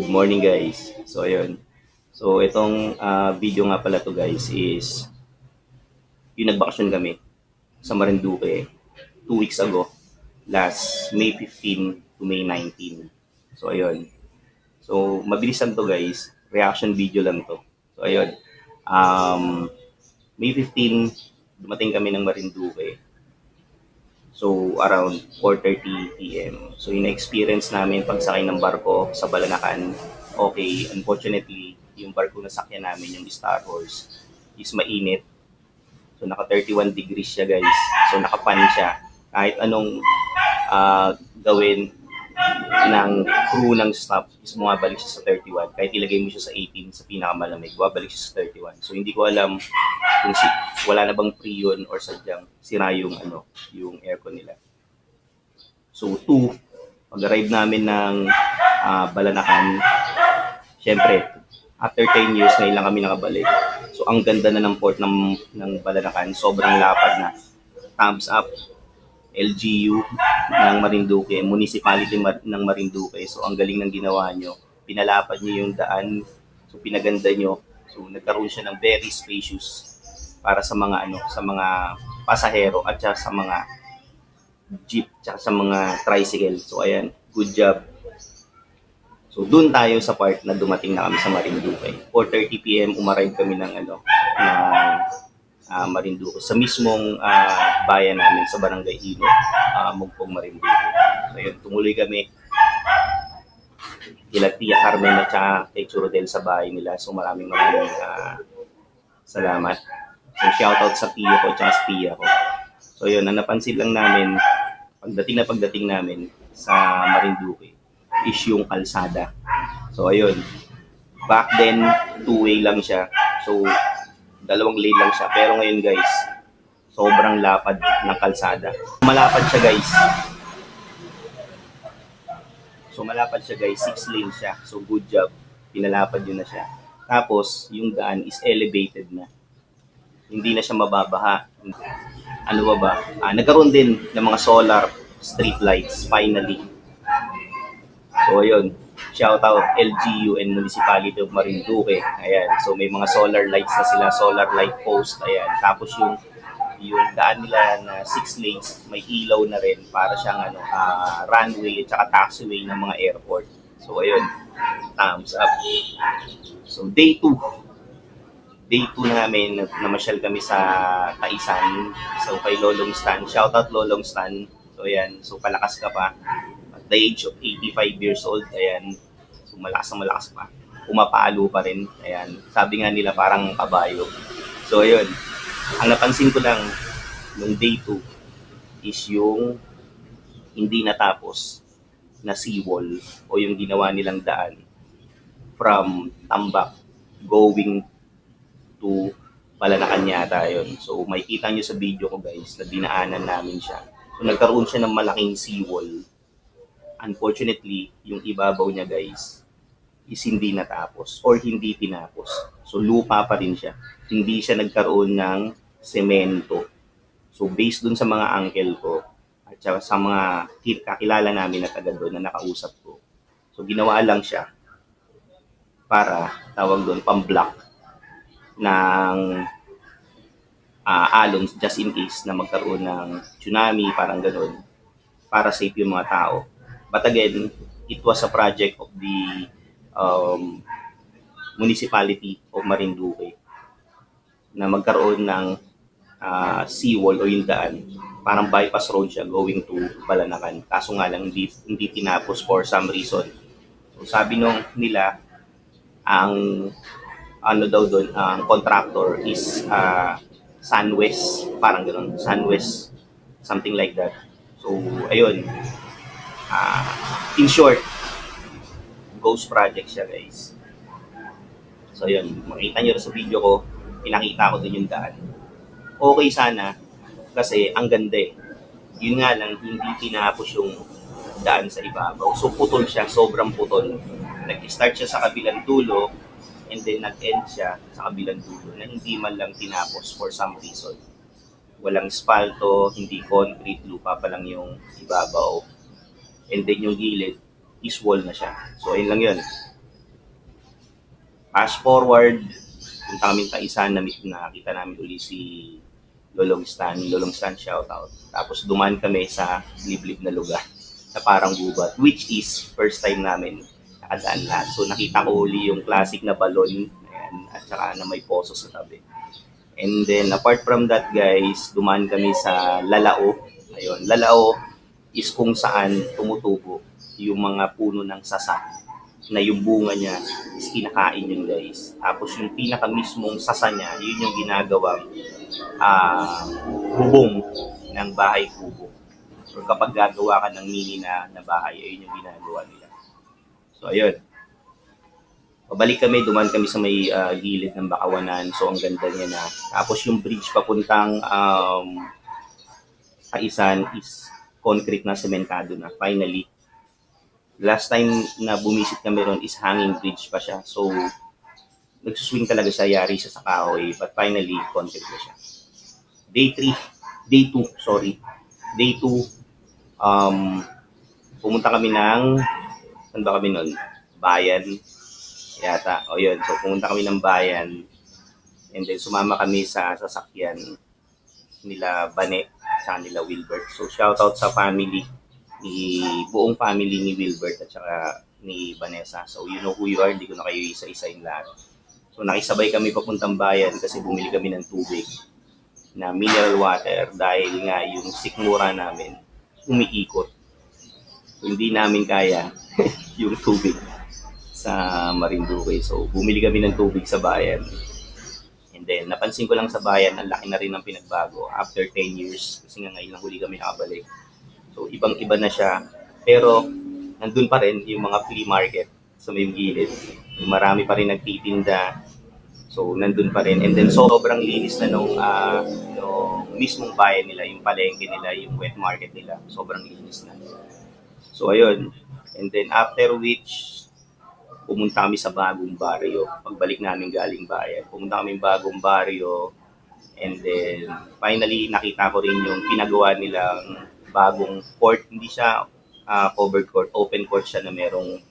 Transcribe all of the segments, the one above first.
Good morning guys. So ayun. So itong video nga pala to guys is yung nagbakasyon kami sa Marinduque 2 weeks ago. Last May 15 to May 19. So ayun. So mabilisan to guys. Reaction video lang to. So ayun. May 15 dumating kami ng Marinduque. So around 4:30 PM. So yung experience namin pagsakay ng barko sa Balanacan, okay. Unfortunately, yung barko na sakyan namin, yung Star Horse, is mainit. So naka 31 degrees siya guys. So nakapan siya. Kahit anong gawin ng crew ng staff is bumabalik siya sa 31. Kahit ilagay mo siya sa 18 sa pinakamalamig, bumabalik siya sa 31. So hindi ko alam kung wala na bang pre-yun or sadyang sira yung yung aircon nila. So 2, pag-arrive namin ng Balanacan, syempre after 10 years ngayon lang kami nakabalik. So ang ganda na ng port ng Balanacan, sobrang lapad na. Thumbs up LGU ng Marinduque, Municipality ng Marinduque. So ang galing ng ginawa nyo. Pinalapad nyo yung daan, so pinaganda nyo. So nagkaroon siya ng very spacious para sa mga sa mga pasahero at sa mga jeep at sa mga tricycle. So ayan, good job. So doon tayo sa part na dumating na kami sa Marinduque. 4:30 PM umarive kami ng Marinduque, sa mismong bayan namin sa Barangay Ilo, Mugpong, Marinduque. So yun, tumuloy kami kila Tia Carmen at saka kay Churodel sa bahay nila. So maraming salamat. So shoutout sa Tia ko at sa Tia ko. So yun, ang napansin lang namin pagdating namin sa Marinduque is yung kalsada. So ayun, back then 2-way lang siya. So dalawang lane lang siya. Pero ngayon guys, sobrang lapad ng kalsada. Malapad siya guys. So malapad siya guys, 6 lane siya. So good job, pinalapad yun na siya. Tapos yung daan is elevated na. Hindi na siya mababaha. Ano ba? Nagkaroon din ng mga solar street lights finally. So ayun, shout out LGU and Municipality of Marinduque. Ayan, so may mga solar lights na sila, solar light post. Ayan, tapos yung daan nila na 6 lanes, may ilaw na rin para siyang runway at saka taxiway ng mga airport. So ayun, thumbs up. So day 2 namin, namasyal kami sa Taisan. So kay Lolong Stan, shout out Lolong Stan. So ayan, so palakas ka pa. At the age of 85 years old, ayan, so malakas pa. Pumapalo pa rin, ayan. Sabi nga nila parang kabayo. So ayun, ang napansin ko lang nung day 2 is yung hindi natapos na seawall o yung ginawa nilang daan from Tambak going to Balanacan yata yun. So makikita nyo sa video ko guys na dinaanan namin siya. So nagkaroon siya ng malaking seawall. Unfortunately, yung ibabaw niya guys is hindi natapos or hindi tinapos. So lupa pa rin siya. Hindi siya nagkaroon ng semento. So based dun sa mga uncle ko at sa mga kakilala namin na taga doon na nakausap ko. So ginawa lang siya para tawag doon pang-block ng alon just in case na magkaroon ng tsunami, parang gano'n, para safe yung mga tao. But again, it was a project of the Municipality of Marinduque na magkaroon ng seawall o yung daan. Parang bypass road siya going to Balanacan. Kaso nga lang hindi tinapos for some reason. So sabi nila, ang daw doon, ang contractor is Sunwest, parang gano'n, Sunwest, something like that. So ayun, in short, ghost project siya guys. So yun, makita nyo sa video ko, pinakita ko din yung daan. Okay sana, kasi ang ganda eh. Yun nga lang, hindi tinapos yung daan sa ibabaw. So putol siya, sobrang putol. Nag-start siya sa kabilang dulo, and then nag-end siya sa kabilang dulo na hindi man lang tinapos for some reason. Walang spalto, hindi concrete, lupa pa lang yung ibabaw. And then yung gilid is wall na siya. So ayun lang yun. Fast forward, punta kami Taisan, nakita namin uli si Lolong Stan shoutout. Tapos dumaan kami sa liblib na lugar na parang gubat, which is first time namin nakadaan lahat. So nakita ko uli yung classic na balon, ayan, at saka na may poso sa tabi. And then apart from that guys, dumaan kami sa Lalao. Ayun, Lalao is kung saan tumutubo yung mga puno ng sasa na yung bunga niya is kinakain yun guys. Tapos yung pinaka mismong sasa niya, yun yung ginagawang bubong ng bahay kubo. Or kapag gagawa ka ng mini na bahay, ayun yung ginagawa nila. So ayun, pabalik kami, duman kami sa may gilid ng Bakawanan. So ang ganda niya na. Tapos yung bridge papuntang Kaisan is concrete na, sementado na. Finally, last time na bumisit kami ron is hanging bridge pa siya. So, nagsuswing talaga siya, yari siya sa kahoy. But finally, concrete na siya. Day 2, sorry. Day 2, pumunta kami ng, saan ba kami nun? Bayan. Yata. O yun, so pumunta kami ng bayan. And then sumama kami sa sasakyan nila Bane, sa nila Wilbert. So, shoutout sa family, buong family ni Wilbert at saka ni Vanessa. So, you know who you are, hindi ko na kayo isa-isain lahat. So, nakisabay kami papuntang bayan kasi bumili kami ng tubig na mineral water dahil nga yung sikmura namin umiikot. So, hindi namin kaya yung tubig sa Marinduque. So, bumili kami ng tubig sa bayan. And then, napansin ko lang sa bayan, ang laki na rin ng pinagbago after 10 years. Kasi nga ngayon lang huli kami nakabalik. So, ibang-iba na siya. Pero, nandun pa rin yung mga flea market sa may gilid. Marami pa rin nagtitinda. So, nandun pa rin. And then, sobrang linis na nung mismong bayan nila, yung palengke nila, yung wet market nila. Sobrang linis na. So, ayun. And then, after which, pumunta kami sa bagong baryo. Pagbalik namin galing bayan, pumunta kami bagong baryo. And then, finally, nakita ko rin yung pinagawa nilang bagong court. Hindi siya covered court, open court siya na merong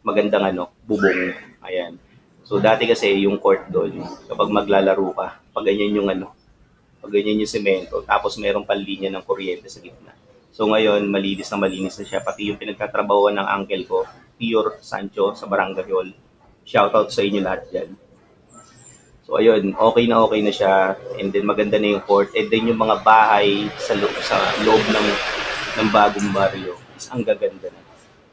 magandang bubong. Ayan. So, dati kasi yung court doon, kapag maglalaro ka, pag ganyan yung semento, tapos merong panlinya ng kuryente sa gitna. So, ngayon, malinis na siya. Pati yung pinagtatrabaho ng uncle ko, Pure Sancho sa Barangay Hall. Shoutout sa inyo lahat dyan. So ayun, okay na siya. And then maganda na yung court. And then yung mga bahay sa loob ng bagong baryo is ang gaganda na.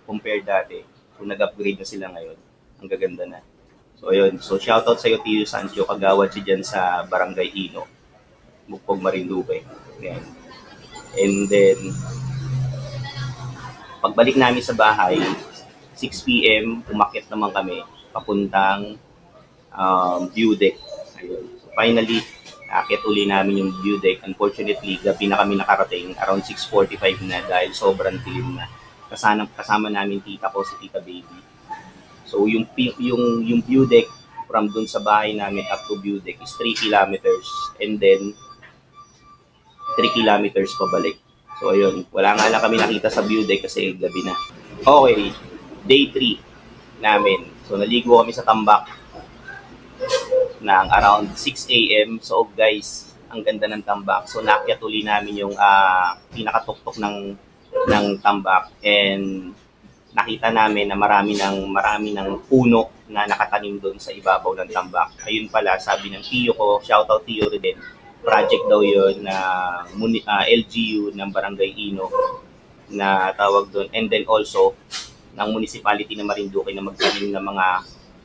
Compare dati, kung nag-upgrade na sila ngayon, ang gaganda na. So ayun, so shoutout sa iyo Pure Sancho, kagawad siya dyan sa Barangay Ino, Mukpog Marinduque. Ayan. And then, pagbalik namin sa bahay, 6 p.m. umakyat naman kami papuntang view deck. Ayun. So finally, aakyat uli namin yung view deck. Unfortunately, gabi na kami nakarating, around 6:45 na dahil sobrang dilim na. Kasama namin tita ko, si Tita Baby. So yung view deck from dun sa bahay namin up to view deck is 3 kilometers and then 3 kilometers pabalik. So ayun, wala nga lang kami nakita sa view deck kasi gabi na. Okay, day 3 namin. So, naligo kami sa tambak ng around 6 a.m. So, guys, ang ganda ng tambak. So, naakyat uli namin yung pinakatuktok ng tambak. And nakita namin na marami ng puno na nakatanim doon sa ibabaw ng tambak. Ayun pala, sabi ng tiyo ko, shoutout tiyo rin, project daw yun na LGU ng Barangay Ino na tawag doon. And then also, ng municipality ng Marinduque na magtanim ng mga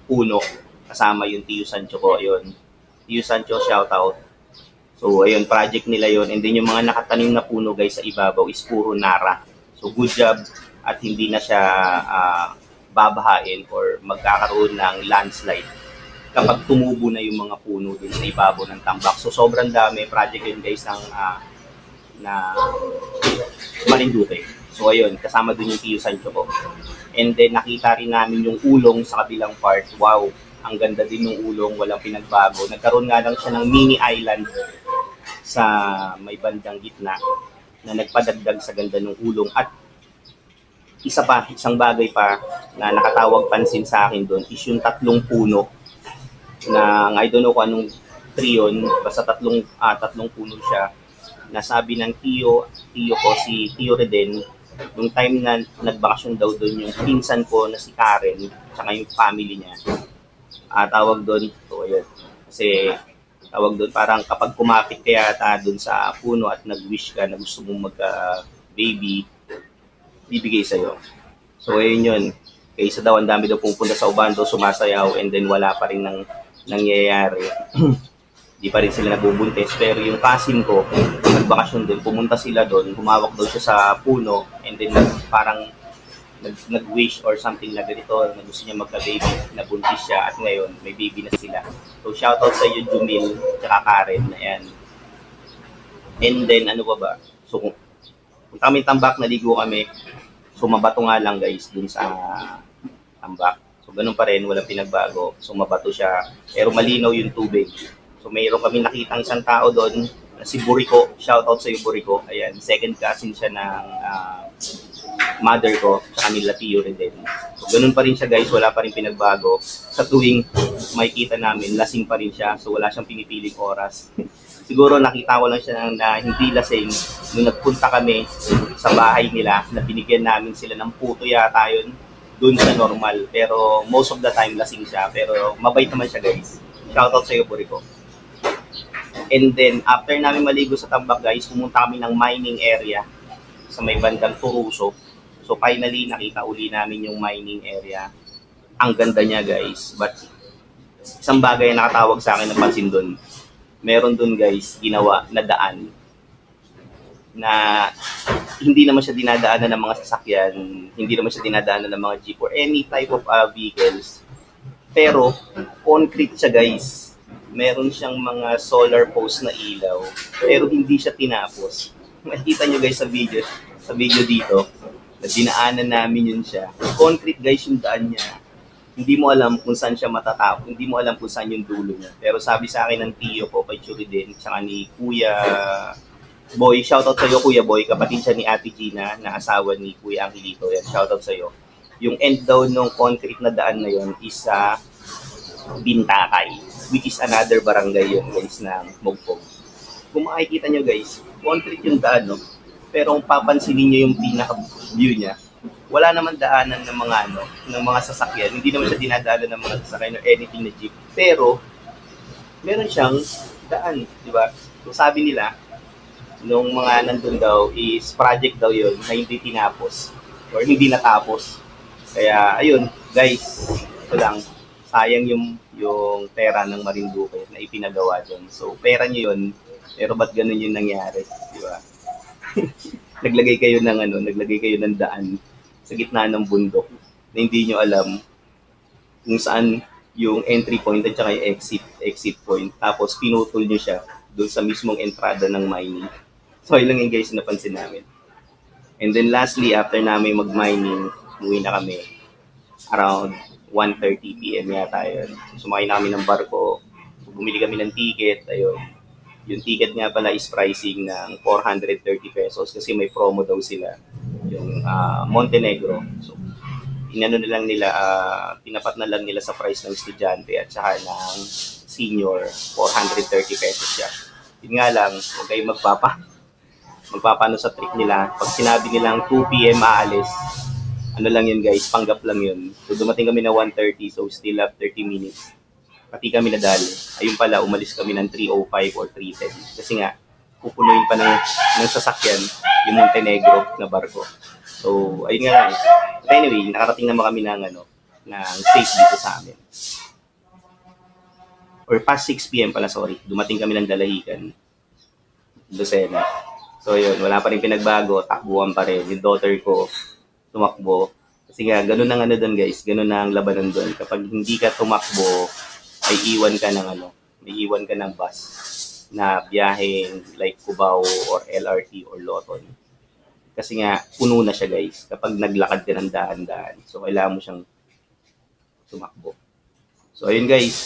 puno. Kasama yung Tio Sancho ko. Ayun. Tio Sancho, shoutout. So, ayun, project nila yon. And then yung mga nakatanim na puno, guys, sa ibabaw is puro nara. So, good job. At hindi na siya babahain or magkakaroon ng landslide kapag tumubo na yung mga puno din sa ibabaw ng tambak. So, sobrang dami. Project yun, guys, na Marinduque. So, ayun, kasama dun yung Tio Sancho ko. And then, nakita rin namin yung ulong sa kabilang part. Wow, ang ganda din ng ulong, walang pinagbago. Nagkaroon nga lang siya ng mini island sa may bandang gitna na nagpadagdag sa ganda ng ulong. At isang bagay pa, na nakatawag pansin sa akin doon is yung tatlong puno na I don't know kung anong tree yun, basta tatlong puno siya. Nasabi ng tiyo ko, si Tio Reden, nung time na nagbakasyon daw doon yung pinsan ko na si Karen, tsaka yung family niya. Tawag doon, so ayun, kasi tawag doon parang kapag kumapit ka yata doon sa puno at nag-wish ka na gusto mong magka-baby, bibigay sa'yo. So ayun yun, kaysa daw ang dami daw pupunta sa Ubando, sumasayaw, and then wala pa rin nangyayari. Di pa rin sila nabubuntis. Pero yung cousin ko, nagbakasyon din, pumunta sila doon, humawak daw siya sa puno, and then parang nag-wish or something na ganito, na gusto niya magka-baby, nabuntis siya, at ngayon, may baby na sila. So, shoutout sa iyo, Jumil, tsaka Karen, ayan. And then, ano ba? So, kung kami tambak, naligo kami, so, mabato nga lang, guys, dun sa tambak. So, ganun pa rin, walang pinagbago. So, mabato siya, pero malinaw yung tubig. So, mayroon kami nakitang isang tao doon, si Buriko. Shoutout sa iyo, Buriko. Ayan, second cousin siya ng mother ko, sa kanila Tio rin din. So, ganun pa rin siya, guys. Wala pa rin pinagbago. Sa tuwing makikita namin, lasing pa rin siya. So, wala siyang pinipiling oras. Siguro nakita ko lang siya na hindi lasing nung nagpunta kami sa bahay nila, na binigyan namin sila ng puto yata yun, doon sa normal. Pero most of the time, lasing siya. Pero mabait naman siya, guys. Shoutout sa iyo, Buriko. And then, after namin maligo sa tambak, guys, pumunta kami ng mining area sa may bandang Turuso. So, finally, nakita uli namin yung mining area. Ang ganda niya, guys. But, isang bagay na nakatawag sa akin ng pansin doon. Meron doon, guys, ginawa na daan na hindi naman siya dinadaanan ng mga sasakyan, hindi naman siya dinadaanan ng mga jeep or any type of vehicles. Pero, concrete siya, guys. Meron siyang mga solar post na ilaw, pero hindi siya tinapos. Makikita nyo, guys, sa video dito, na dinaanan namin yun siya. Concrete, guys, yung daan niya. Hindi mo alam kung saan siya matatapos, hindi mo alam kung saan yung dulo niya. Pero sabi sa akin ng tiyo ko, kay Churi din, tsaka ni Kuya Boy, shoutout sa iyo, Kuya Boy, kapatid siya ni Ate Gina, na asawa ni Kuya Angelito. Yan, shoutout sa iyo. Yung end down ng concrete na daan na yun is sa Bintakay, which is another barangay yun, guys, ng Mogpog. Kung makikita nyo, guys, concrete yung daan, no? Pero kung papansinin nyo yung pinaka-view niya, wala naman daanan ng mga sasakyan. Hindi naman siya dinadaanan ng mga sasakyan or anything na jeep. Pero, meron siyang daan, di ba? So, sabi nila, nung mga nandun daw, is project daw yun na hindi tinapos or hindi natapos. Kaya, ayun, guys, ito lang, sayang yung pera ng Marinduque na ipinagawa dyan. So, pera nyo yun, pero ba't ganun yung nangyari, di ba? naglagay kayo ng daan sa gitna ng bundok na hindi nyo alam kung saan yung entry point at saka yung exit point. Tapos, pinutol nyo siya doon sa mismong entrada ng mining. So, yun lang yung guys na napansin namin. And then lastly, after namin mag-mining, umuwi na kami around 1:30 p.m. yata yun. Sumakay na kami ng barko, bumili kami ng ticket, ayun. Yung ticket nga pala is pricing ng 430 pesos kasi may promo daw sila, yung Montenegro. So, tinapat na lang nila sa price ng estudyante at saka ng senior, 430 pesos siya. Yun nga lang, huwag kayong magpapano sa trick nila. Pag sinabi nilang 2 p.m. aalis, ano lang yun, guys, panggap lang yun. So, dumating kami na 1:30, so still have 30 minutes. Pati kami nadali. Ayun pala, umalis kami ng 3:05 or 3:10. Kasi nga, pupunuin pa ng sasakyan yung Montenegro na barko. So, ayun nga lang. But anyway, nakarating naman kami ng safe dito sa amin. Or past 6 p.m. pala, sorry. Dumating kami ng Dalahican. Lucena. So, yun, wala pa rin pinagbago. Takbuhan pa rin. Yung daughter ko, tumakbo. Kasi nga, ganun ang doon, guys. Ganun ang labanan doon. Kapag hindi ka tumakbo, ay iwan ka ng bus na biyaheng like Cubao or LRT or Loton. Kasi nga, puno na siya, guys. Kapag naglakad ka ng daan-daan. So, kailangan mo siyang tumakbo. So, ayun, guys.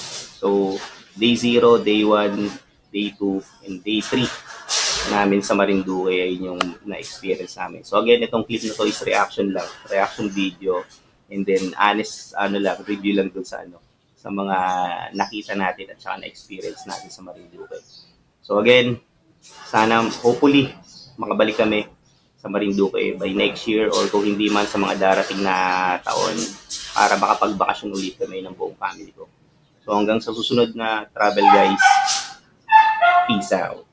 So, day 0, day 1, day 2, and day 3 namin sa Marinduque ay yung na-experience namin. So again, itong clip na to is reaction video And then honest review lang dun sa mga nakita natin at saka na-experience natin sa Marinduque. So again, sana hopefully makabalik kami sa Marinduque by next year or kung hindi man sa mga darating na taon para makapagbakasyon ulit kami ng buong family ko. So hanggang sa susunod na travel guys, peace out.